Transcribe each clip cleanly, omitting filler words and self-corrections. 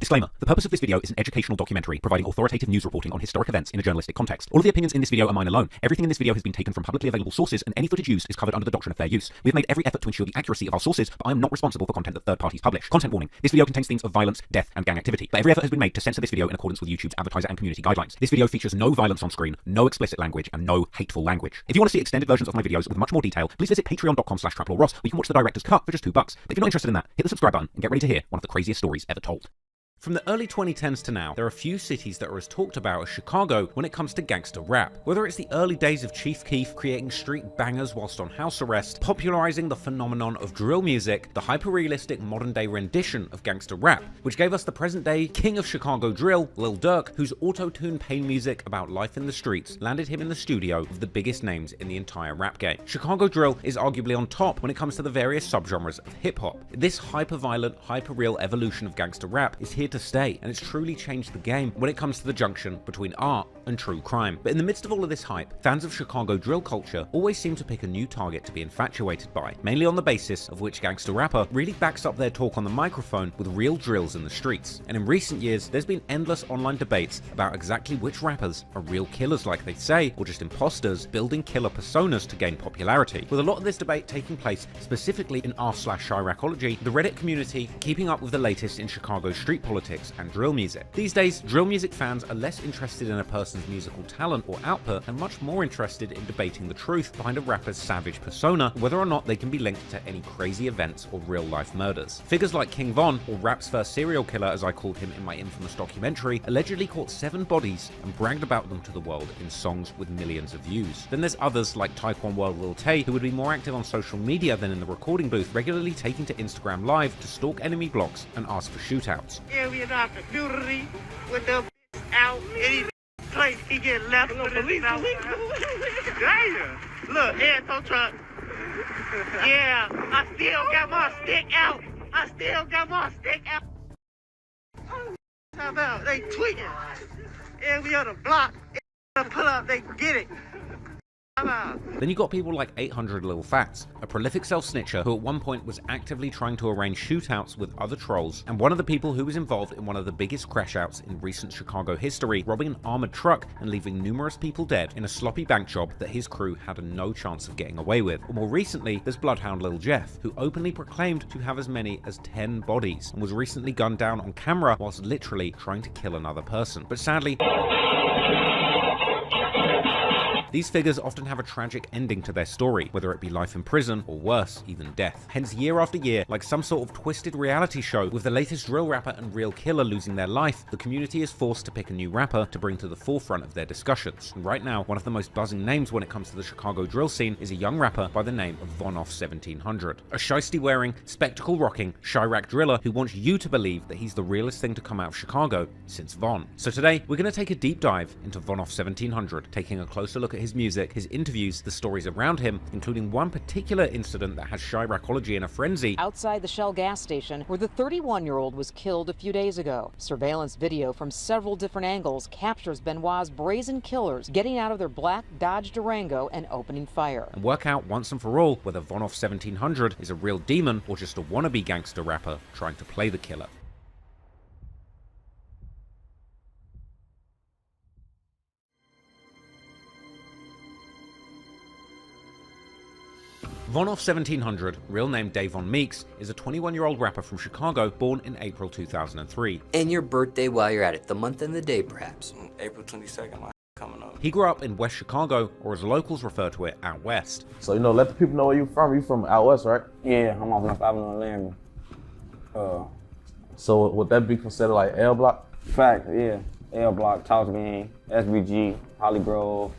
Disclaimer: the purpose of this video is an educational documentary providing authoritative news reporting on historic events in a journalistic context. All of the opinions in this video are mine alone. Everything in this video has been taken from publicly available sources, and any footage used is covered under the doctrine of fair use. We have made every effort to ensure the accuracy of our sources, but I am not responsible for content that third parties publish. Content warning: this video contains themes of violence, death, and gang activity, but every effort has been made to censor this video in accordance with YouTube's advertiser and community guidelines. This video features no violence on screen, no explicit language, and no hateful language. If you want to see extended versions of my videos with much more detail, please visit patreon.com/TraplawRoss, where you can watch the director's cut for just $2. But if you're not interested in that, hit the subscribe button and get ready to hear one of the craziest stories ever told. From the early 2010s to now, there are few cities that are as talked about as Chicago when it comes to gangster rap. Whether it's the early days of Chief Keef creating street bangers whilst on house arrest, popularizing the phenomenon of drill music, the hyper-realistic modern-day rendition of gangster rap, which gave us the present-day king of Chicago drill, Lil Durk, whose auto-tune pain music about life in the streets landed him in the studio of the biggest names in the entire rap game. Chicago drill is arguably on top when it comes to the various subgenres of hip-hop. This hyper-violent, hyper-real evolution of gangster rap is here to stay, and it's truly changed the game when it comes to the junction between art and true crime. But in the midst of all of this hype, fans of Chicago drill culture always seem to pick a new target to be infatuated by, mainly on the basis of which gangster rapper really backs up their talk on the microphone with real drills in the streets. And in recent years, there's been endless online debates about exactly which rappers are real killers like they say, or just imposters building killer personas to gain popularity, with a lot of this debate taking place specifically in r/Chiracology, the Reddit community keeping up with the latest in Chicago street politics and drill music. These days, drill music fans are less interested in a person's musical talent or output and much more interested in debating the truth behind a rapper's savage persona, whether or not they can be linked to any crazy events or real-life murders. Figures like King Von, or rap's first serial killer as I called him in my infamous documentary, allegedly caught 7 bodies and bragged about them to the world in songs with millions of views. Then there's others like Taekwon World Lil Tay, who would be more active on social media than in the recording booth, regularly taking to Instagram Live to stalk enemy blocks and ask for shootouts. Yeah, we not the duty with the out any place he get left with the police. Damn! Look, head tow truck. Yeah, I still got my stick out. I still got my stick out. How about they tweaking? Yeah, we on the block. Pull up, they get it. Then you got people like 800 Lil Fats, a prolific self-snitcher who at one point was actively trying to arrange shootouts with other trolls, and one of the people who was involved in one of the biggest crash-outs in recent Chicago history, robbing an armored truck and leaving numerous people dead in a sloppy bank job that his crew had no chance of getting away with. Or more recently, there's Bloodhound Lil Jeff, who openly proclaimed to have as many as 10 bodies, and was recently gunned down on camera whilst literally trying to kill another person. But sadly, these figures often have a tragic ending to their story, whether it be life in prison or worse, even death. Hence, year after year, like some sort of twisted reality show, with the latest drill rapper and real killer losing their life, the community is forced to pick a new rapper to bring to the forefront of their discussions. And right now, one of the most buzzing names when it comes to the Chicago drill scene is a young rapper by the name of VonOff1700. A shiesty-wearing, spectacle-rocking Chirac driller who wants you to believe that he's the realest thing to come out of Chicago since Von. So today, we're going to take a deep dive into VonOff1700, taking a closer look at his music, his interviews, the stories around him, including one particular incident that has Chiracology in a frenzy. Outside the Shell gas station, where the 31-year-old was killed a few days ago. Surveillance video from several different angles captures Benoit's brazen killers getting out of their black Dodge Durango and opening fire. And work out once and for all whether VonOff1700 is a real demon or just a wannabe gangster rapper trying to play the killer. VonOff1700, real name Davon Meeks, is a 21-year-old rapper from Chicago born in April 2003. And your birthday while you're at it, the month and the day perhaps. April 22nd, my coming up. He grew up in West Chicago, or as locals refer to it, out west. So, let the people know where you're from. You're from out west, right? Yeah, I'm off North Avenue in Laramie. So would that be considered like L Block? Fact, yeah. L Block, Talks Gang, SBG, Holly Grove,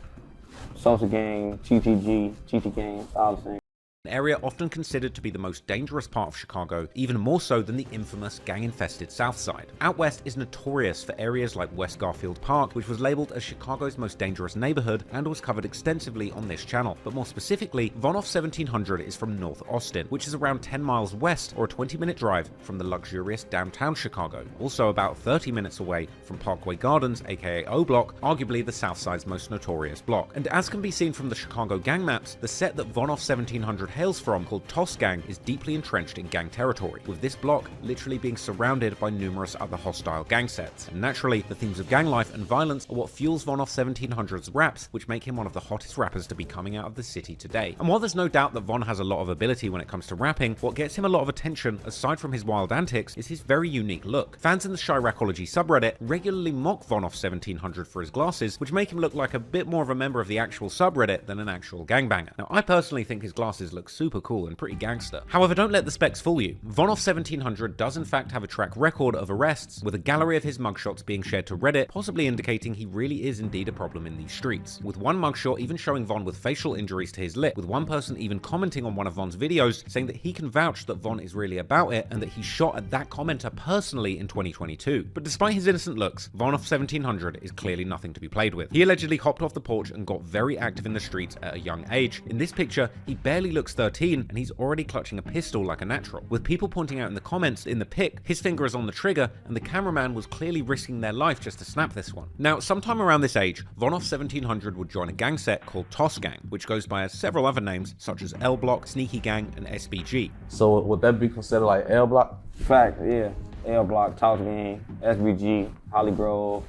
Social Gang, TTG, GT Gang, all the same. An area often considered to be the most dangerous part of Chicago, even more so than the infamous gang-infested South Side. Out West is notorious for areas like West Garfield Park, which was labeled as Chicago's most dangerous neighborhood and was covered extensively on this channel. But more specifically, VonOff1700 is from North Austin, which is around 10 miles west or a 20-minute drive from the luxurious downtown Chicago. Also about 30 minutes away from Parkway Gardens, aka O Block, arguably the South Side's most notorious block. And as can be seen from the Chicago gang maps, the set that VonOff1700 hails from, called Toss Gang, is deeply entrenched in gang territory, with this block literally being surrounded by numerous other hostile gang sets. And naturally, the themes of gang life and violence are what fuels VonOff1700's raps, which make him one of the hottest rappers to be coming out of the city today. And while there's no doubt that Von has a lot of ability when it comes to rapping, what gets him a lot of attention, aside from his wild antics, is his very unique look. Fans in the Chiracology subreddit regularly mock VonOff1700 for his glasses, which make him look like a bit more of a member of the actual subreddit than an actual gangbanger. Now, I personally think his glasses look super cool and pretty gangster. However, don't let the specs fool you. VonOff1700 does in fact have a track record of arrests, with a gallery of his mugshots being shared to Reddit, possibly indicating he really is indeed a problem in these streets. With one mugshot even showing Von with facial injuries to his lip, with one person even commenting on one of Von's videos saying that he can vouch that Von is really about it and that he shot at that commenter personally in 2022. But despite his innocent looks, VonOff1700 is clearly nothing to be played with. He allegedly hopped off the porch and got very active in the streets at a young age. In this picture, he barely looks 13 and he's already clutching a pistol like a natural. With people pointing out in the comments in the pic, his finger is on the trigger and the cameraman was clearly risking their life just to snap this one. Now, sometime around this age, VonOff1700 would join a gang set called Toss Gang, which goes by several other names such as L Block, Sneaky Gang, and SBG. So would that be considered like L Block? Fact, yeah. L Block, Toss Gang, SBG, Holly Grove,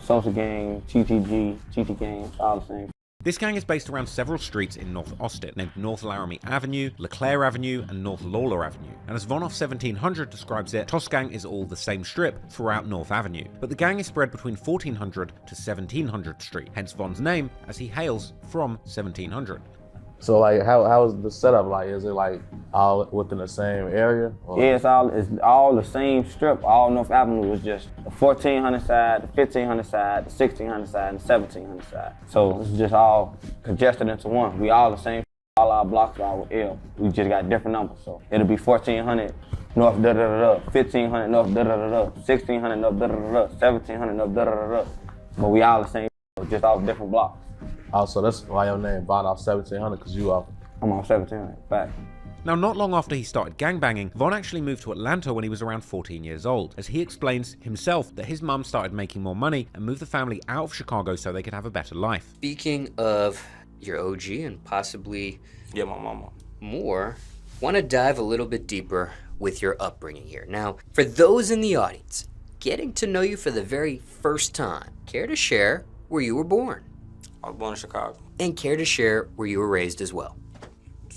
Social Gang, TTG, GT Gang, all the same. This gang is based around several streets in North Austin, named North Laramie Avenue, LeClaire Avenue, and North Lawler Avenue. And as VonOff1700 describes it, Toss Gang is all the same strip throughout North Avenue. But the gang is spread between 1400 to 1700 Street, hence Von's name, as he hails from 1700. So like, how is the setup like? Is it like all within the same area? Or? Yeah, it's all the same strip. All North Avenue was just the 1400 side, the 1500 side, the 1600 side, and the 1700 side. So it's just all congested into one. We all the same. All our blocks are with L. We just got different numbers. So it'll be 1400 North da da da da, 1500 North da da da da, 1600 North da da da da, 1700 North da da da da. But we all the same, just all different blocks. Oh, so that's why your name VonOff1700, because you are. I'm on 1700, fact. Now, not long after he started gangbanging, Von actually moved to Atlanta when he was around 14 years old, as he explains himself that his mum started making more money and moved the family out of Chicago so they could have a better life. Speaking of your OG and possibly my mama more, want to dive a little bit deeper with your upbringing here. Now, for those in the audience getting to know you for the very first time, care to share where you were born? I was born in Chicago. And care to share where you were raised as well?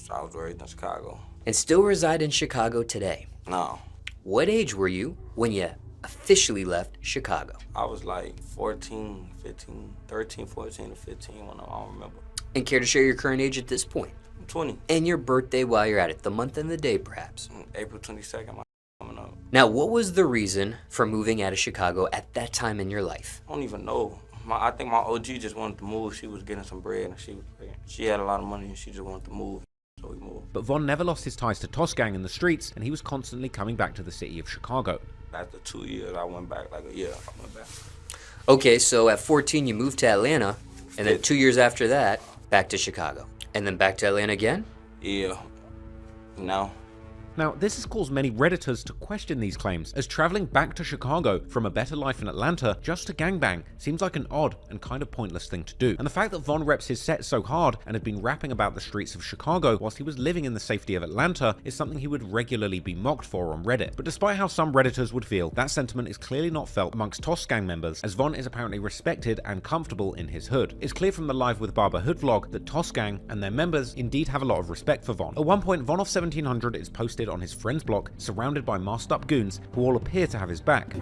I was raised in Chicago. And still reside in Chicago today? No. What age were you when you officially left Chicago? I was like 14, 15, 13, 14 to 15 when I don't remember. And care to share your current age at this point? I'm 20. And your birthday while you're at it, the month and the day perhaps? April 22nd, my coming up. Now, what was the reason for moving out of Chicago at that time in your life? I don't even know. I think my OG just wanted to move. She was getting some bread and she had a lot of money and she just wanted to move. So we moved. But Von never lost his ties to Toss Gang in the streets, and he was constantly coming back to the city of Chicago. After 2 years, I went back. Like a year, I went back. Okay, so at 14 you moved to Atlanta, and then 2 years after that, back to Chicago. And then back to Atlanta again? Yeah. No. Now, this has caused many Redditors to question these claims, as traveling back to Chicago from a better life in Atlanta just to gangbang seems like an odd and kind of pointless thing to do. And the fact that Von reps his set so hard and had been rapping about the streets of Chicago whilst he was living in the safety of Atlanta is something he would regularly be mocked for on Reddit. But despite how some Redditors would feel, that sentiment is clearly not felt amongst Toss Gang members, as Von is apparently respected and comfortable in his hood. It's clear from the Live with Barber Hood vlog that Toss Gang and their members indeed have a lot of respect for Von. At one point, VonOff1700 is posted on his friends block, surrounded by masked up goons who all appear to have his back. Bob,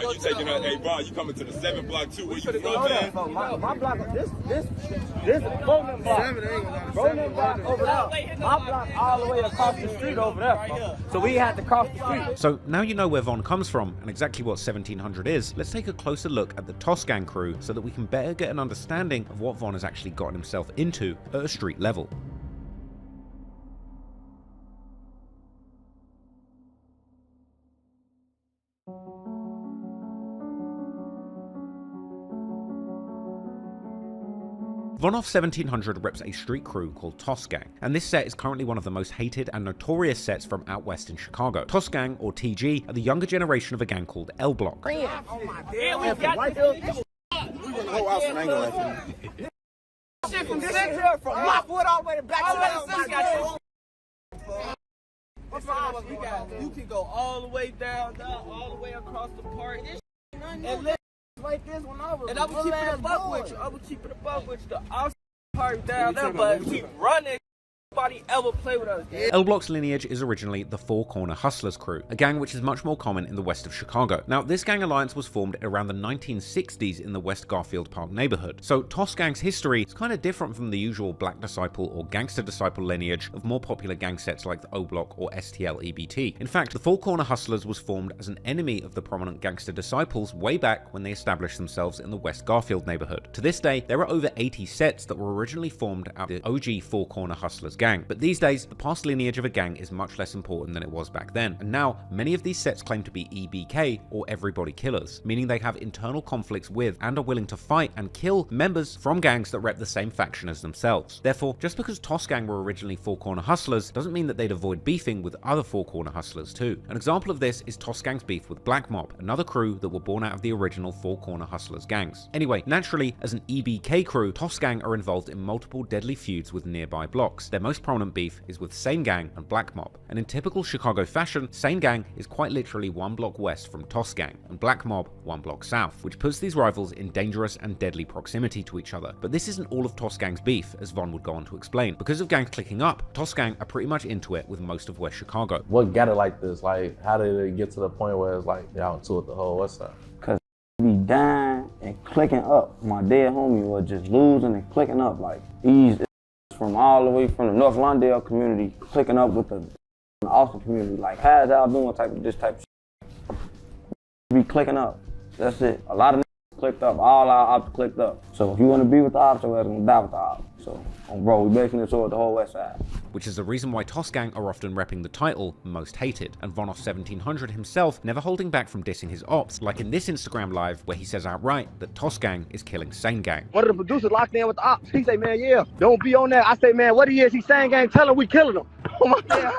you taking that? Hey, Bob, you coming to the 7th block too? Where you from, man? My block, this Bowman block. Bowman block over there. My block all the way across the street over there. So we had to cross the street. So now you know where Von comes from and exactly what 1700 is, let's take a closer look at the Toss Gang crew so that we can better get an understanding of what Von has actually gotten himself into at a street level. VonOff1700 reps a street crew called Toss Gang, and this set is currently one of the most hated and notorious sets from out west in Chicago. Toss Gang, or TG, are the younger generation of a gang called L Block. Shit from Central, from Lockwood all the way to back to you can go all the way down, all the way across the park. And let like this when I was. And I was keeping a buck with you. I was keeping a buck with you. The outside park down there, but we running. Nobody ever play with us. L Block's lineage is originally the Four Corner Hustlers crew, a gang which is much more common in the west of Chicago. Now, this gang alliance was formed around the 1960s in the West Garfield Park neighborhood. So Toss Gang's history is kind of different from the usual Black Disciple or Gangster Disciple lineage of more popular gang sets like the O Block or STL EBT. In fact, the Four Corner Hustlers was formed as an enemy of the prominent Gangster Disciples way back when they established themselves in the West Garfield neighborhood. To this day, there are over 80 sets that were originally formed out of the OG Four Corner Hustlers gang. But these days, the past lineage of a gang is much less important than it was back then, and now many of these sets claim to be EBK or Everybody Killers, meaning they have internal conflicts with and are willing to fight and kill members from gangs that rep the same faction as themselves. Therefore, just because Toss Gang were originally Four Corner Hustlers doesn't mean that they'd avoid beefing with other Four Corner Hustlers too. An example of this is Toss Gang's beef with Black Mob, another crew that were born out of the original Four Corner Hustlers gangs. Anyway, naturally, as an EBK crew, Toss Gang are involved in multiple deadly feuds with nearby blocks. Their most prominent beef is with Sane Gang and Black Mob, and in typical Chicago fashion, Sane Gang is quite literally one block west from Toss Gang, and Black Mob one block south, which puts these rivals in dangerous and deadly proximity to each other. But this isn't all of Toss Gang's beef, as Von would go on to explain. Because of gangs clicking up, Toss Gang are pretty much into it with most of West Chicago. What got it like this? Like, how did it get to the point where it's like they're out into it the whole west side? Cause be dying and clicking up. My dead homie was just losing and clicking up. Like, he's from all the way from the North Lawndale community, clicking up with the Austin community. Like, how's y'all doing this type of shit? Be clicking up. That's it. A lot of clicked up, all our ops clicked up. So if you want to be with the ops, we're going to die with the ops. So, bro, we're making it toward the whole west side. Which is the reason why Toss Gang are often repping the title Most Hated, and VonOff1700 himself never holding back from dissing his ops, like in this Instagram live where he says outright that Toss Gang is killing Sane Gang. One of the producers locked in with the ops. He say, man, yeah, don't be on that. I say, man, what he is, he Sane Gang, tell him we killing him. Oh my God.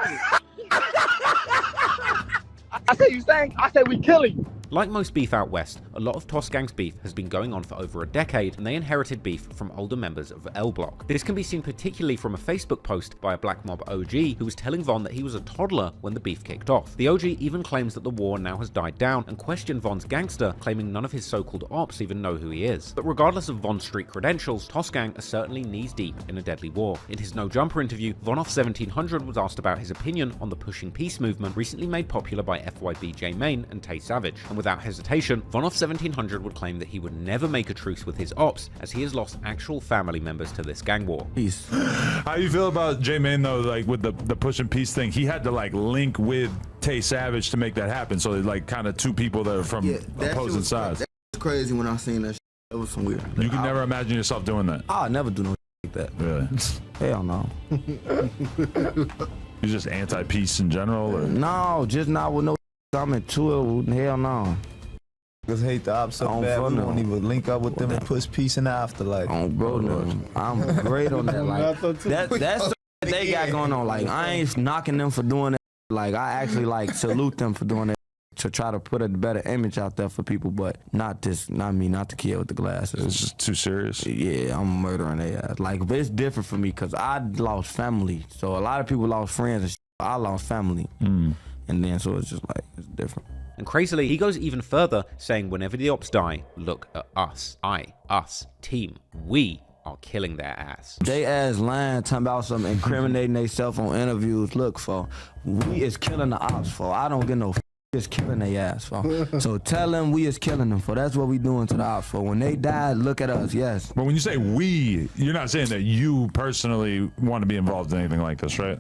I say, you saying? I say, we killing you. Like most beef out west, a lot of Toss Gang's beef has been going on for over a decade, and they inherited beef from older members of L Block. This can be seen particularly from a Facebook post by a Black Mob OG who was telling Von that he was a toddler when the beef kicked off. The OG even claims that the war now has died down and questioned Von's Gangster, claiming none of his so-called ops even know who he is. But regardless of Von's street credentials, Toss Gang are certainly knees deep in a deadly war. In his No Jumper interview, VonOff1700 was asked about his opinion on the Pushing Peace movement recently made popular by FYB J Main and Tay Savage, and without hesitation, VonOff1700 would claim that he would never make a truce with his ops, as he has lost actual family members to this gang war. Peace. How you feel about J Main though, like with the Push and Peace thing? He had to like link with Tay Savage to make that happen, so it's like kind of two people that are from opposing sides. That was crazy when I seen that shit. It was some weird. You can never imagine yourself doing that. I'll never do no like that. Really? Hell no. You're just anti-peace in general, or? No, just not with no I'm into it. Hell no. Cause hate the ops so bad, we won't even link up with them and push peace in the afterlife. Oh, bro, no. I'm great on that. Like, that's what they got going on. Like, I ain't knocking them for doing that. Like, I actually like salute them for doing that to try to put a better image out there for people, but not me, not the kid with the glasses. It's just too serious. Yeah, I'm murdering their ass. Like, but it's different for me because I lost family. So a lot of people lost friends and shit. I lost family. And then so it's just like, it's different. And crazily, he goes even further, saying whenever the ops die, look at us. Us, team, we are killing their ass. They ass lying, talking about something, incriminating themselves on interviews. Look, for we is killing the ops, for I don't get no is killing their ass, for. So tell them we is killing them, for that's what we doing to the ops, for. When they die, look at us, yes. But when you say we, you're not saying that you personally want to be involved in anything like this, right?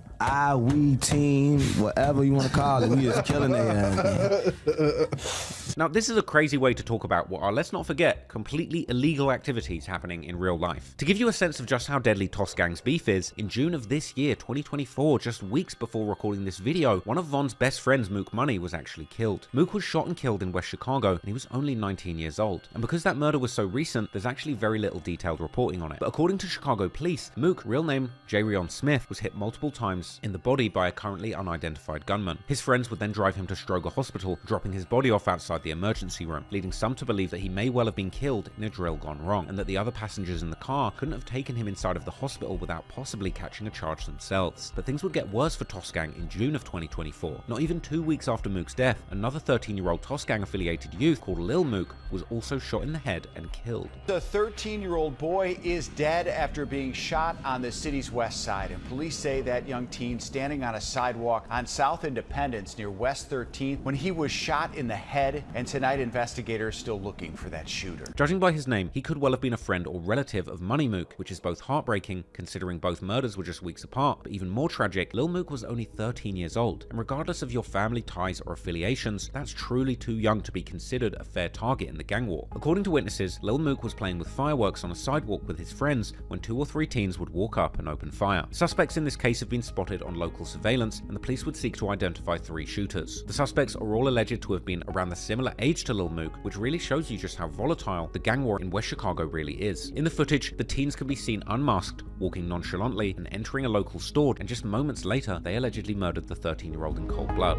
We, team, whatever you want to call it, we is killing their ass. Now, this is a crazy way to talk about what are, let's not forget, completely illegal activities happening in real life. To give you a sense of just how deadly Toss Gang's beef is, in June of this year, 2024, just weeks before recording this video, one of Von's best friends, Mook Money, was actually killed. Mook was shot and killed in West Chicago, and he was only 19 years old. And because that murder was so recent, there's actually very little detailed reporting on it. But according to Chicago police, Mook, real name Jarion Smith, was hit multiple times in the body by a currently unidentified gunman. His friends would then drive him to Stroger Hospital, dropping his body off outside the the emergency room, leading some to believe that he may well have been killed in a drill gone wrong, and that the other passengers in the car couldn't have taken him inside of the hospital without possibly catching a charge themselves. But things would get worse for Tosgang in June of 2024. Not even 2 weeks after Mook's death, another 13-year-old Tosgang-affiliated youth called Lil Mook was also shot in the head and killed. The 13-year-old boy is dead after being shot on the city's west side, and police say that young teen standing on a sidewalk on South Independence near West 13th when he was shot in the head, and tonight investigators still looking for that shooter. Judging by his name, he could well have been a friend or relative of Money Mook, which is both heartbreaking considering both murders were just weeks apart, but even more tragic, Lil Mook was only 13 years old, and regardless of your family ties or affiliations, that's truly too young to be considered a fair target in the gang war. According to witnesses, Lil Mook was playing with fireworks on a sidewalk with his friends when 2 or 3 teens would walk up and open fire. Suspects in this case have been spotted on local surveillance, and the police would seek to identify 3 shooters. The suspects are all alleged to have been around the similar age to Lil Mook, which really shows you just how volatile the gang war in West Chicago really is. In the footage, the teens can be seen unmasked, walking nonchalantly and entering a local store, and just moments later, they allegedly murdered the 13-year-old in cold blood.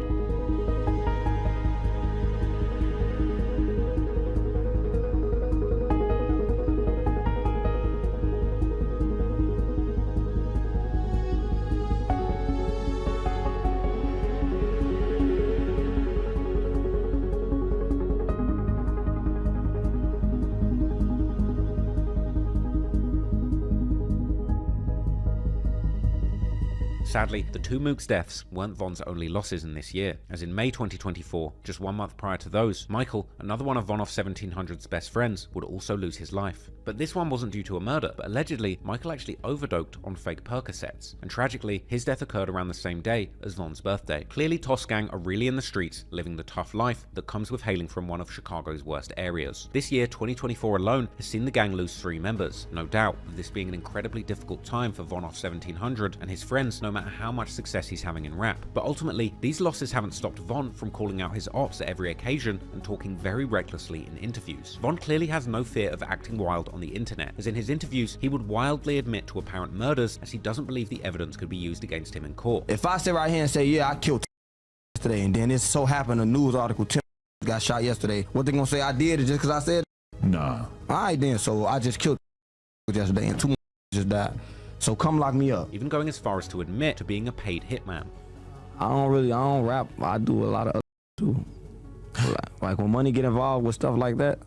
Sadly, the 2 Mook's deaths weren't Von's only losses in this year, as in May 2024, just 1 month prior to those, Michael, another one of VonOff1700's best friends, would also lose his life. But this one wasn't due to a murder, but allegedly, Michael actually overdosed on fake Percocets, and tragically, his death occurred around the same day as Von's birthday. Clearly, Tosgang are really in the streets, living the tough life that comes with hailing from one of Chicago's worst areas. This year, 2024 alone, has seen the gang lose 3 members, no doubt, with this being an incredibly difficult time for VonOff1700 and his friends, no matter how much success he's having in rap. But ultimately, these losses haven't stopped Von from calling out his ops at every occasion and talking very recklessly in interviews. Von clearly has no fear of acting wild on the internet, as in his interviews, he would wildly admit to apparent murders as he doesn't believe the evidence could be used against him in court. If I sit right here and say, yeah, I killed yesterday, and then it so happened a news article, got shot yesterday, what they gonna say I did it just because I said? Nah. Alright then, so I just killed yesterday and 2 just died. So come lock me up. Even going as far as to admit to being a paid hitman. I don't rap. I do a lot of other too. Like when money get involved with stuff like that.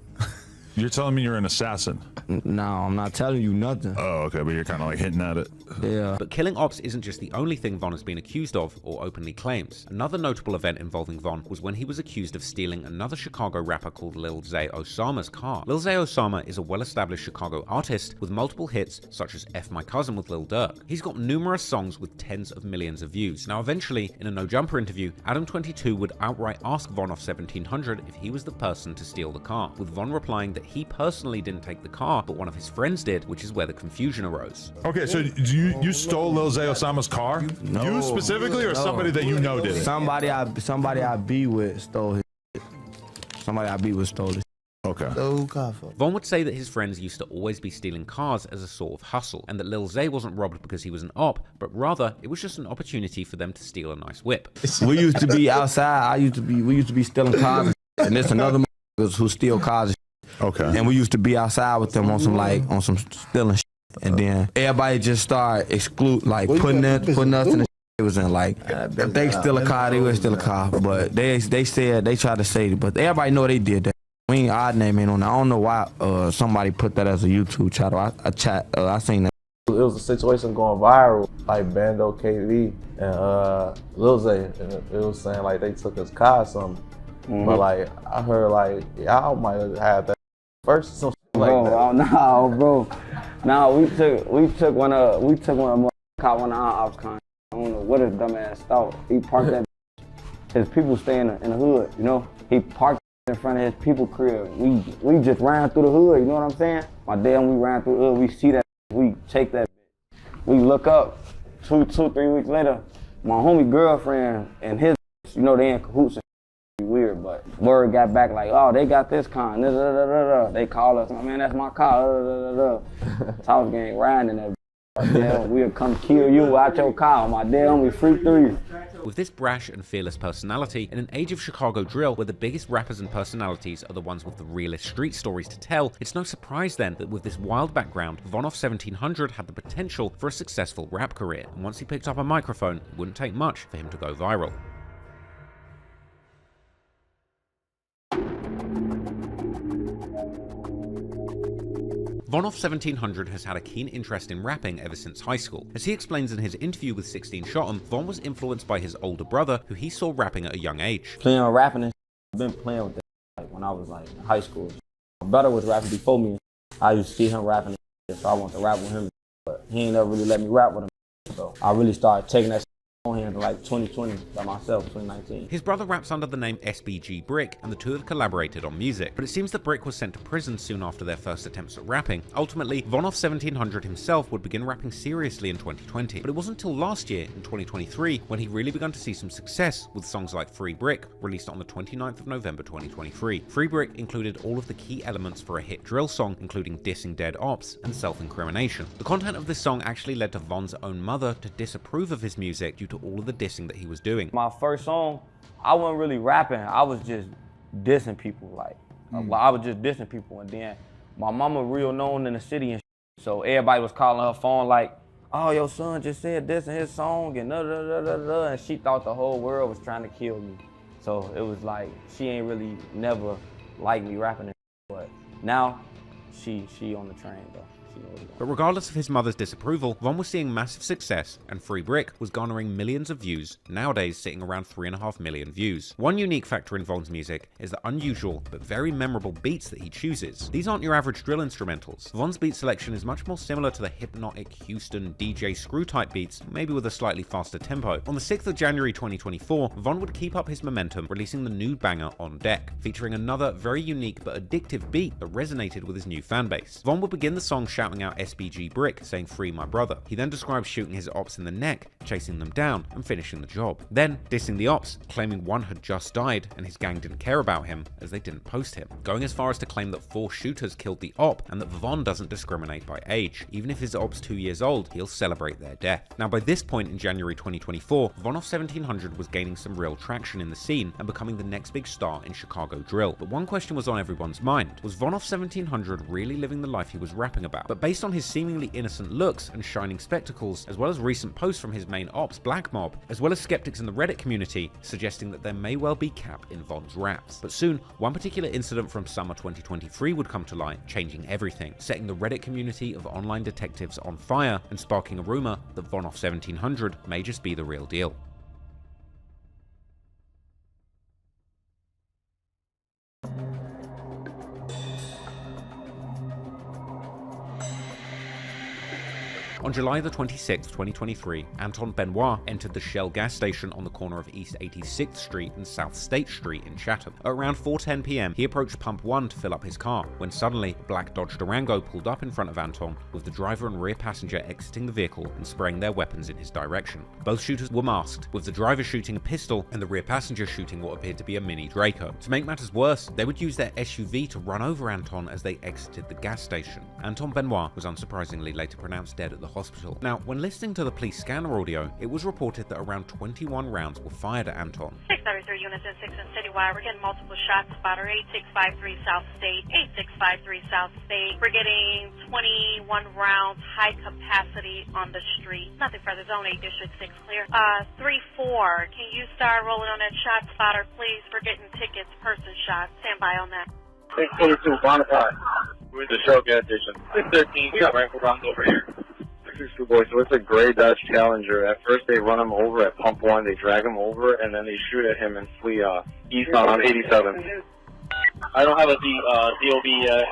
You're telling me you're an assassin? No, I'm not telling you nothing. Oh, okay, but you're kind of like hinting at it. Yeah. But killing ops isn't just the only thing Von has been accused of or openly claims. Another notable event involving Von was when he was accused of stealing another Chicago rapper called Lil Zay Osama's car. Lil Zay Osama is a well-established Chicago artist with multiple hits such as F My Cousin with Lil Durk. He's got numerous songs with tens of millions of views. Now eventually, in a No Jumper interview, Adam22 would outright ask VonOff1700 if he was the person to steal the car, with Von replying that he personally didn't take the car, but one of his friends did, which is where the confusion arose. Okay, so you stole Lil Zay Osama's car? No, you specifically, or somebody that you know did it? Somebody I be with stole his shit. Somebody I be with stole his shit. Okay. Von would say that his friends used to always be stealing cars as a sort of hustle, and that Lil Zay wasn't robbed because he was an op, but rather it was just an opportunity for them to steal a nice whip. We used to be outside. We used to be stealing cars, and there's another who steal cars. Okay. And we used to be outside with them on some stealing shit. And then everybody just started putting us in the shit. It was in like, if they steal a car, they would steal a car. But they said, they tried to say it, but everybody know they did that. Our name ain't on that. I don't know why somebody put that as a YouTube channel. I seen that. It was a situation going viral, like Bando KD and Lil Zay, and it was saying like they took his car or something. But like I heard like y'all might have had that first, some shit like that. Oh no, bro. No, we took one of caught one of our ops con. I don't know what his dumb ass thought. He parked that. His people stay in the hood, you know. He parked in front of his people crib. We just ran through the hood, you know what I'm saying? My dad, we ran through the hood. We see that. We take that. We look up. 3 weeks later, my homie girlfriend and his, you know, they in cahoots. Weird, but word got back like, oh, they got this con. They call us, man, that's my car. House gang riding in that. We'll come kill you out your car. My dad, we free through you. With this brash and fearless personality, in an age of Chicago drill where the biggest rappers and personalities are the ones with the realest street stories to tell, it's no surprise then that with this wild background, VonOff1700 had the potential for a successful rap career, and once he picked up a microphone, it wouldn't take much for him to go viral. VonOff1700 has had a keen interest in rapping ever since high school. As he explains in his interview with 16 Shot 'Em, Von was influenced by his older brother, who he saw rapping at a young age. Playing on rapping and I've been playing with that like when I was like in high school. My brother was rapping before me. I used to see him rapping, so I wanted to rap with him, but he ain't never really let me rap with him. So I really started taking that on him in like 2020 by myself, 2019. His brother raps under the name SBG Brick, and the two have collaborated on music. But it seems that Brick was sent to prison soon after their first attempts at rapping. Ultimately, VonOff1700 himself would begin rapping seriously in 2020. But it wasn't until last year, in 2023, when he really began to see some success with songs like Free Brick, released on the 29th of November 2023. Free Brick included all of the key elements for a hit drill song, including dissing dead ops and self-incrimination. The content of this song actually led to Von's own mother to disapprove of his music due to all of the dissing that he was doing. My first song, I wasn't really rapping. I was just dissing people. Like, I was just dissing people. And then my mama real known in the city, and so everybody was calling her phone like, oh, your son just said this in his song, and and she thought the whole world was trying to kill me. So it was like, she ain't really never liked me rapping, but now she on the train though. But regardless of his mother's disapproval, Von was seeing massive success, and Free Brick was garnering millions of views, nowadays sitting around 3.5 million views. One unique factor in Von's music is the unusual but very memorable beats that he chooses. These aren't your average drill instrumentals. Von's beat selection is much more similar to the hypnotic Houston DJ Screw type beats, maybe with a slightly faster tempo. On the 6th of January 2024, Von would keep up his momentum, releasing the new banger On Deck, featuring another very unique but addictive beat that resonated with his new fanbase. Von would begin the song shouting out SBG Brick, saying free my brother. He then describes shooting his ops in the neck, chasing them down, and finishing the job. Then dissing the ops, claiming one had just died and his gang didn't care about him as they didn't post him. Going as far as to claim that 4 shooters killed the op and that Von doesn't discriminate by age. Even if his op's 2 years old, he'll celebrate their death. Now by this point in January 2024, VonOff1700 was gaining some real traction in the scene and becoming the next big star in Chicago drill. But one question was on everyone's mind. Was VonOff1700 really living the life he was rapping about? But based on his seemingly innocent looks and shining spectacles, as well as recent posts from his main ops, Black Mob, as well as skeptics in the Reddit community, suggesting that there may well be cap in Von's raps. But soon, one particular incident from summer 2023 would come to light, changing everything, setting the Reddit community of online detectives on fire and sparking a rumor that VonOff1700 may just be the real deal. On July the 26th, 2023, Anton Benoit entered the Shell gas station on the corner of East 86th Street and South State Street in Chatham. At around 4:10 p.m., he approached Pump 1 to fill up his car, when suddenly, a black Dodge Durango pulled up in front of Anton, with the driver and rear passenger exiting the vehicle and spraying their weapons in his direction. Both shooters were masked, with the driver shooting a pistol and the rear passenger shooting what appeared to be a mini Draco. To make matters worse, they would use their SUV to run over Anton as they exited the gas station. Anton Benoit was unsurprisingly later pronounced dead at the hospital. Now, when listening to the police scanner audio, it was reported that around 21 rounds were fired at Anton. 633 units in 6 and Citywide. We're getting multiple shots. Spotter 8653 South State, 8653 South State. We're getting 21 rounds, high capacity on the street. Nothing further. Zone 8, District 6 clear. 3-4. Can you start rolling on that shot spotter, please? We're getting tickets, person shot. Stand by on that. 622, Bonafide. We're in the Shell gas station. 613, we got rifle rounds over here. 662 boys, so it's a gray Dodge Challenger. At first they run him over at Pump 1, they drag him over, and then they shoot at him and flee eastbound on 87. I don't have a DOB yet,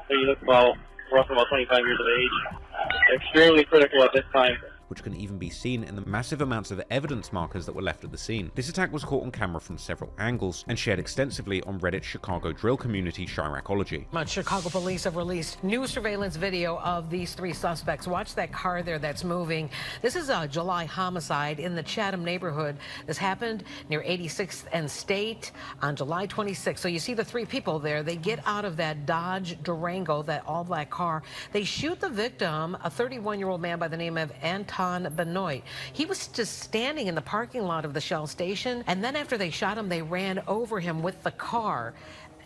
so you look about roughly about 25 years of age. Extremely critical at this time. Which can even be seen in the massive amounts of evidence markers that were left at the scene. This attack was caught on camera from several angles and shared extensively on Reddit's Chicago drill community, Chiracology. Chicago police have released new surveillance video of these 3 suspects. Watch that car there that's moving. This is a July homicide in the Chatham neighborhood. This happened near 86th and State on July 26th. So you see the 3 people there. They get out of that Dodge Durango, that all-black car. They shoot the victim, a 31-year-old man by the name of Anton Anton Benoit. He was just standing in the parking lot of the Shell station, and then after they shot him, they ran over him with the car.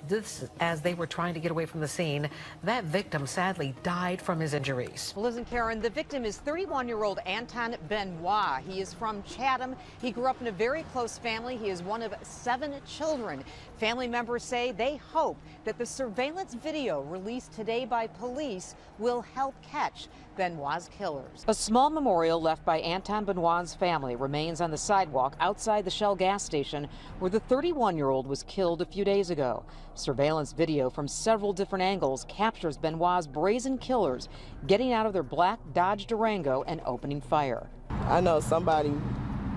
This as they were trying to get away from the scene. That victim sadly died from his injuries. Liz and Karen, the victim is 31-year-old Anton Benoit. He is from Chatham. He grew up in a very close family. He is one of 7 children. Family members say they hope that the surveillance video released today by police will help catch Benoit's killers. A small memorial left by Anton Benoit's family remains on the sidewalk outside the Shell gas station where the 31-year-old was killed a few days ago. Surveillance video from several different angles captures Benoit's brazen killers getting out of their black Dodge Durango and opening fire. I know somebody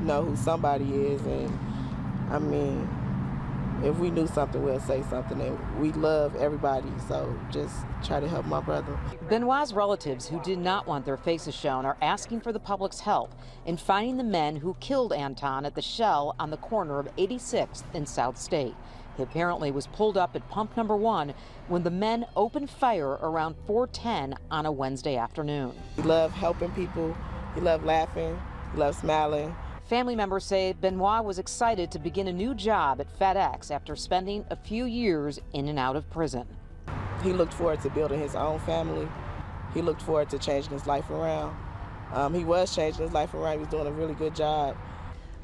know who somebody is, and I mean, if we knew something, we'll say something, and we love everybody, so just try to help my brother. Benoit's relatives, who did not want their faces shown, are asking for the public's help in finding the men who killed Anton at the Shell on the corner of 86th and South State. He apparently was pulled up at pump number 1 when the men opened fire around 4:10 on a Wednesday afternoon. He loved helping people, he loved laughing, he loved smiling. Family members say Benoit was excited to begin a new job at FedEx after spending a few years in and out of prison. He looked forward to building his own family. He looked forward to changing his life around. He was changing his life around. He was doing a really good job.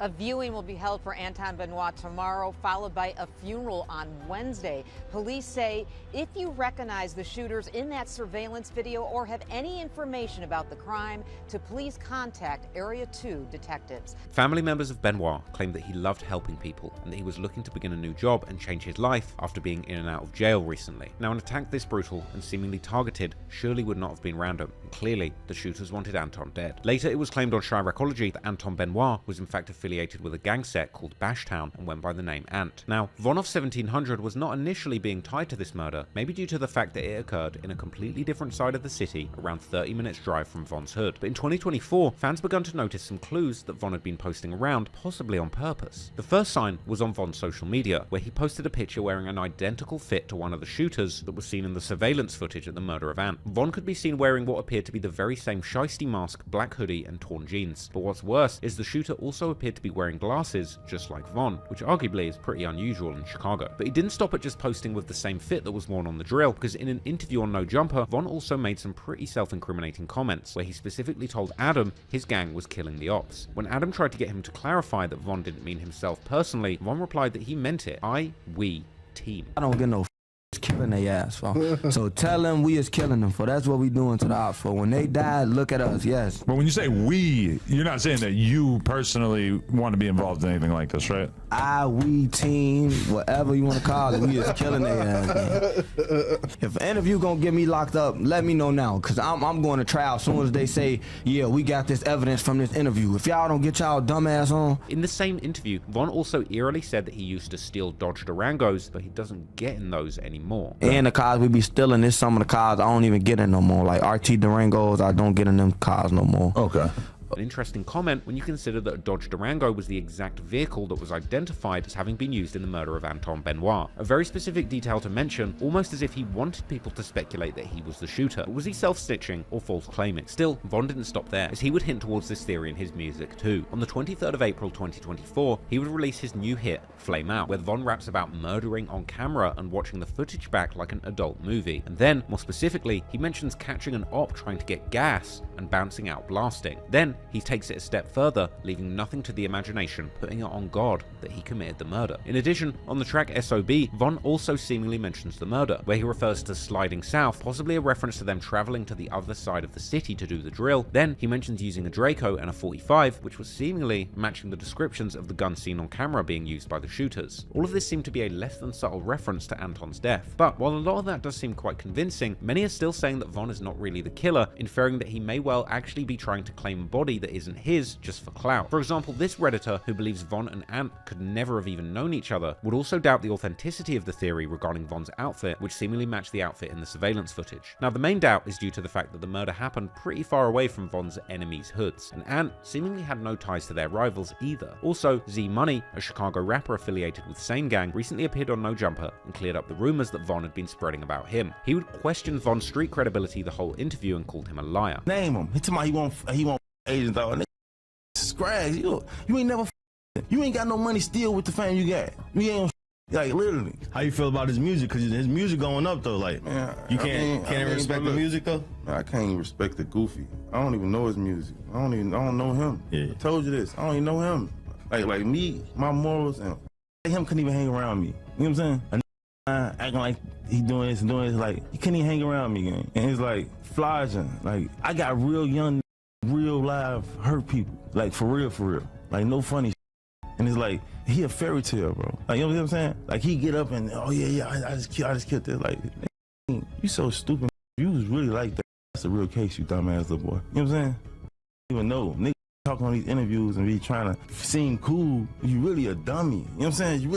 A viewing will be held for Anton Benoit tomorrow, followed by a funeral on Wednesday. Police say if you recognize the shooters in that surveillance video or have any information about the crime, to please contact Area 2 detectives. Family members of Benoit claimed that he loved helping people and that he was looking to begin a new job and change his life after being in and out of jail recently. Now, an attack this brutal and seemingly targeted surely would not have been random, and clearly the shooters wanted Anton dead. Later, it was claimed on Chiracology that Anton Benoit was in fact affiliated with a gang set called Bashtown and went by the name Ant. Now, VonOff1700 was not initially being tied to this murder, maybe due to the fact that it occurred in a completely different side of the city, around 30 minutes drive from Von's hood. But in 2024, fans began to notice some clues that Von had been posting around, possibly on purpose. The first sign was on Von's social media, where he posted a picture wearing an identical fit to one of the shooters that was seen in the surveillance footage at the murder of Ant. Von could be seen wearing what appeared to be the very same shiesty mask, black hoodie, and torn jeans. But what's worse is the shooter also appeared to be wearing glasses, just like Von, which arguably is pretty unusual in Chicago. But he didn't stop at just posting with the same fit that was worn on the drill, because in an interview on No Jumper, Von also made some pretty self-incriminating comments, where he specifically told Adam his gang was killing the ops. When Adam tried to get him to clarify that Von didn't mean himself personally, Von replied that he meant it. We team. I don't get no killing their ass for. So tell them we is killing them for. That's what we doing to the ops for. When they die, look at us, yes. But when you say we, you're not saying that you personally want to be involved in anything like this, right? We team, whatever you want to call it, we is killing their ass, man. If any of you gonna get me locked up, let me know now, because I'm going to trial as soon as they say, yeah, we got this evidence from this interview. If y'all don't get y'all dumbass on. In the same interview, Von also eerily said that he used to steal Dodge Durangos, but he doesn't get in those anymore. And the cars we be stealing, is some of the cars I don't even get in no more. Like RT Durangos, I don't get in them cars no more. Okay. An interesting comment when you consider that a Dodge Durango was the exact vehicle that was identified as having been used in the murder of Anton Benoit. A very specific detail to mention, almost as if he wanted people to speculate that he was the shooter. But was he self-stitching or false claiming? Still, Von didn't stop there, as he would hint towards this theory in his music too. On the 23rd of April 2024, he would release his new hit, Flame Out, where Von raps about murdering on camera and watching the footage back like an adult movie. And then, more specifically, he mentions catching an op trying to get gas and bouncing out blasting. Then, he takes it a step further, leaving nothing to the imagination, putting it on God that he committed the murder. In addition, on the track SOB, Von also seemingly mentions the murder, where he refers to sliding south, possibly a reference to them traveling to the other side of the city to do the drill. Then, he mentions using a Draco and a 45, which was seemingly matching the descriptions of the gun seen on camera being used by the shooters. All of this seemed to be a less than subtle reference to Anton's death. But while a lot of that does seem quite convincing, many are still saying that Von is not really the killer, inferring that he may well actually be trying to claim a body that isn't his just for clout. For example, this Redditor, who believes Von and Ant could never have even known each other, would also doubt the authenticity of the theory regarding Von's outfit, which seemingly matched the outfit in the surveillance footage. Now, the main doubt is due to the fact that the murder happened pretty far away from Von's enemies' hoods, and Ant seemingly had no ties to their rivals either. Also, Z Money, a Chicago rapper affiliated with Same Gang, recently appeared on No Jumper and cleared up the rumors that Von had been spreading about him. He would question Von's street credibility the whole interview and called him a liar. Name him. He told me he won't agent thought, scrags, you ain't never, you ain't got no money still with the fame you got. You ain't like literally. How you feel about his music? Cause his music going up though. Like, man, you can't respect the music though. I can't even respect the Goofy. I don't even know his music. I don't know him. Yeah. I told you this. I don't even know him. Like me, my morals, and him couldn't even hang around me. You know what I'm saying? Acting like he doing this and doing this, like he couldn't even hang around me, gang. And it's like flogging. Like I got real young, real live hurt people. Like for real. Like no funny shit. And it's like he a fairy tale, bro. Like you know what I'm saying? Like he get up and I just killed this. Like you so stupid. You was really like that. That's a real case, you dumbass little boy. You know what I'm saying? You don't even know. Nigga talking on these interviews and be trying to seem cool. You really a dummy. You know what I'm saying? You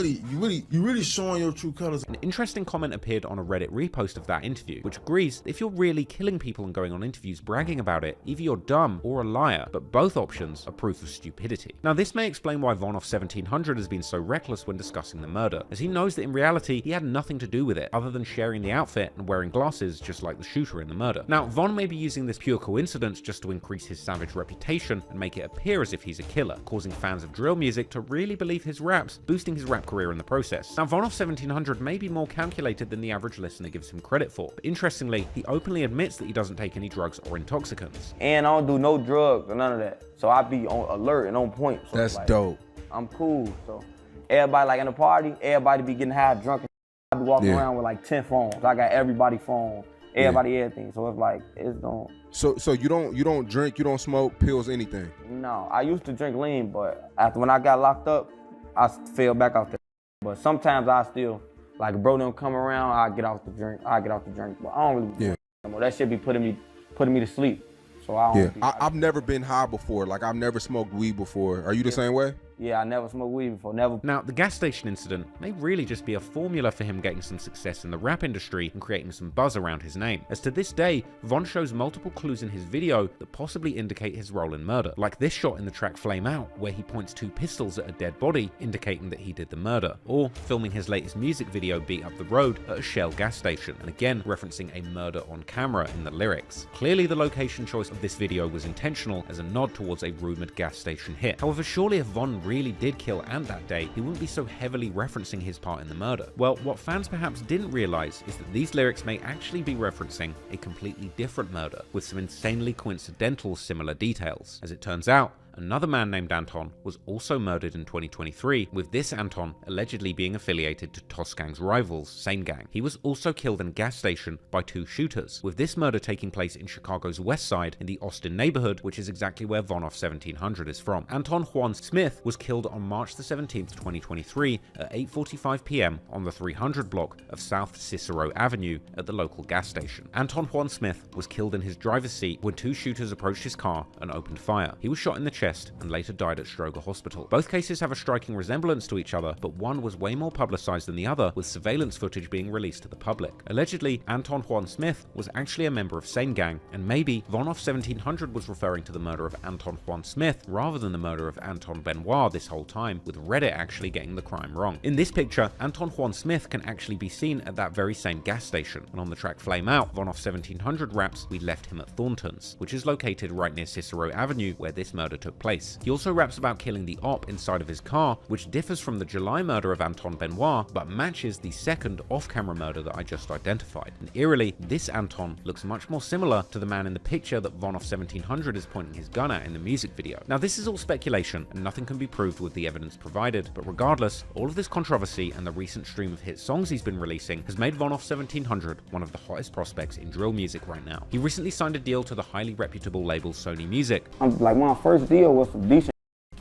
really showing your true colors. An interesting comment appeared on a Reddit repost of that interview, which agrees that if you're really killing people and going on interviews bragging about it, either you're dumb or a liar, but both options are proof of stupidity. Now this may explain why VonOff1700 has been so reckless when discussing the murder, as he knows that in reality he had nothing to do with it other than sharing the outfit and wearing glasses just like the shooter in the murder. Now Von may be using this pure coincidence just to increase his savage reputation and make it appear as if he's a killer, causing fans of drill music to really believe his raps, boosting his rap career in the process. Now VonOff1700 may be more calculated than the average listener gives him credit for, but interestingly, he openly admits that he doesn't take any drugs or intoxicants. And I don't do no drugs or none of that, so I be on alert and on point. So that's like, dope. I'm cool, so everybody like in the party, everybody be getting high, drunk, and I be walking around with like 10 phones. I got everybody phone, everybody everything, so it's like, it's don't. So you don't drink, you don't smoke, pills, anything? No, I used to drink lean, but after when I got locked up, I fell back out there. But sometimes I still, like a bro don't come around, I get off the drink, but I don't really anymore. That shit be putting me to sleep. So I don't. I've never been high before. Like I've never smoked weed before. Are you the same way? Yeah, I never smoked weed before, never. Now, the gas station incident may really just be a formula for him getting some success in the rap industry and creating some buzz around his name, as to this day, Von shows multiple clues in his video that possibly indicate his role in murder, like this shot in the track Flame Out, where he points 2 pistols at a dead body, indicating that he did the murder, or filming his latest music video Beat Up the Road at a Shell gas station, and again referencing a murder on camera in the lyrics. Clearly the location choice of this video was intentional as a nod towards a rumored gas station hit. However, surely if Von really did kill Ant that day, he wouldn't be so heavily referencing his part in the murder. Well, what fans perhaps didn't realize is that these lyrics may actually be referencing a completely different murder with some insanely coincidental similar details. As it turns out, another man named Anton was also murdered in 2023, with this Anton allegedly being affiliated to Toss Gang's rivals, Same Gang. He was also killed in a gas station by 2 shooters, with this murder taking place in Chicago's West Side in the Austin neighborhood, which is exactly where VonOff1700 is from. Anton Juan Smith was killed on March the 17th, 2023 at 8:45 p.m. on the 300 block of South Cicero Avenue at the local gas station. Anton Juan Smith was killed in his driver's seat when 2 shooters approached his car and opened fire. He was shot in the chest and later died at Stroger Hospital. Both cases have a striking resemblance to each other, but one was way more publicized than the other, with surveillance footage being released to the public. Allegedly, Anton Juan Smith was actually a member of Same Gang, and maybe VonOff1700 was referring to the murder of Anton Juan Smith rather than the murder of Anton Benoit this whole time, with Reddit actually getting the crime wrong. In this picture, Anton Juan Smith can actually be seen at that very same gas station, and on the track Flame Out, VonOff1700 raps "We left him at Thornton's," which is located right near Cicero Avenue where this murder took place. He also raps about killing the op inside of his car, which differs from the July murder of Anton Benoit, but matches the second off-camera murder that I just identified. And eerily, this Anton looks much more similar to the man in the picture that VonOff1700 is pointing his gun at in the music video. Now this is all speculation, and nothing can be proved with the evidence provided, but regardless, all of this controversy and the recent stream of hit songs he's been releasing has made VonOff1700 one of the hottest prospects in drill music right now. He recently signed a deal to the highly reputable label Sony Music. Like my first deal was some decent.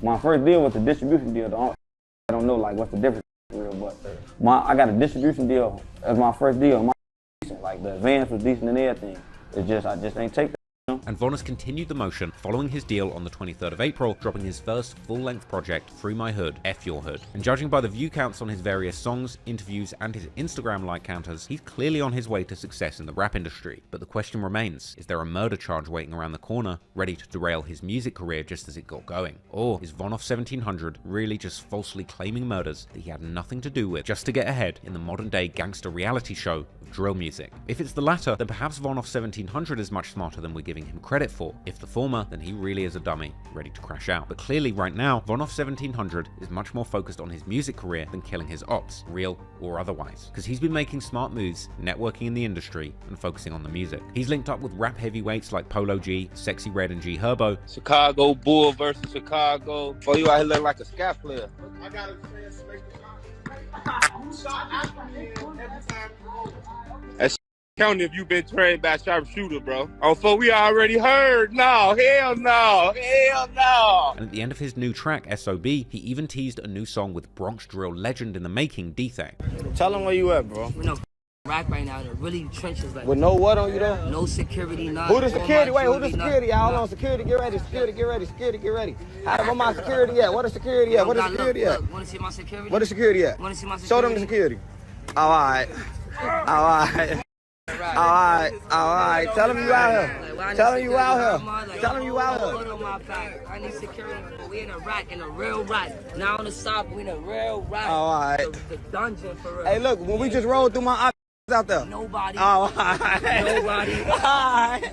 My first deal was a distribution deal. I don't know like what's the difference, but I got a distribution deal as my first deal. My decent, like the advance was decent and everything. It's just I just ain't take that. And Von has continued the motion following his deal on the 23rd of April, dropping his first full-length project, Through My Hood, F Your Hood. And judging by the view counts on his various songs, interviews, and his Instagram like counters, he's clearly on his way to success in the rap industry. But the question remains, is there a murder charge waiting around the corner, ready to derail his music career just as it got going? Or is VonOff1700 really just falsely claiming murders that he had nothing to do with, just to get ahead in the modern-day gangster reality show of drill music? If it's the latter, then perhaps VonOff1700 is much smarter than we're giving him him credit for. If the former, then he really is a dummy, ready to crash out. But clearly right now, VonOff1700 is much more focused on his music career than killing his ops, real or otherwise. Because he's been making smart moves, networking in the industry, and focusing on the music. He's linked up with rap heavyweights like Polo G, Sexy Red, and G Herbo. Chicago Bull versus Chicago. Oh, you out here looking like a scat player. I got a That's counting if you've been trained by a sharpshooter, bro. Oh, so we already heard. No, hell no, hell no. And at the end of his new track, SOB, he even teased a new song with Bronx drill legend in the making, D-Thang. Tell him where you at, bro. We know rack right now, really trenches like. With no what on you though? No security, not. Who the security? Wait, who the security? Hold on, security, get ready, security, get ready, security, get ready. Where my security at? What is security at? What is security at? Want to see my security? What is security at? Want to see my security? Show them the security. All right. Alright. Tell him you out here. Tell him you out here. Tell him you out here. I need security. We in a rack, in a real rack. Now on the stop, we in a real rack. Alright. The dungeon for real. Hey, look, when we just rolled through my out there. Nobody. Nobody.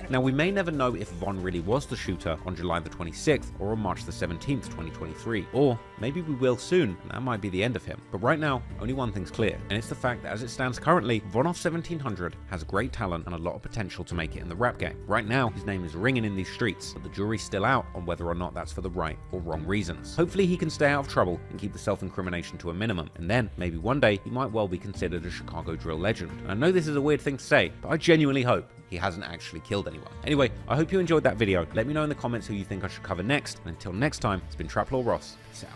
Now, we may never know if Von really was the shooter on July the 26th or on March the 17th, 2023. Or maybe we will soon, and that might be the end of him. But right now, only one thing's clear, and it's the fact that as it stands currently, VonOff1700 has great talent and a lot of potential to make it in the rap game. Right now, his name is ringing in these streets, but the jury's still out on whether or not that's for the right or wrong reasons. Hopefully he can stay out of trouble and keep the self-incrimination to a minimum, and then, maybe one day, he might well be considered a Chicago drill legend. I know this is a weird thing to say, but I genuinely hope he hasn't actually killed anyone. Anyway, I hope you enjoyed that video. Let me know in the comments who you think I should cover next, and until next time, it's been Trap Law Ross. Peace out.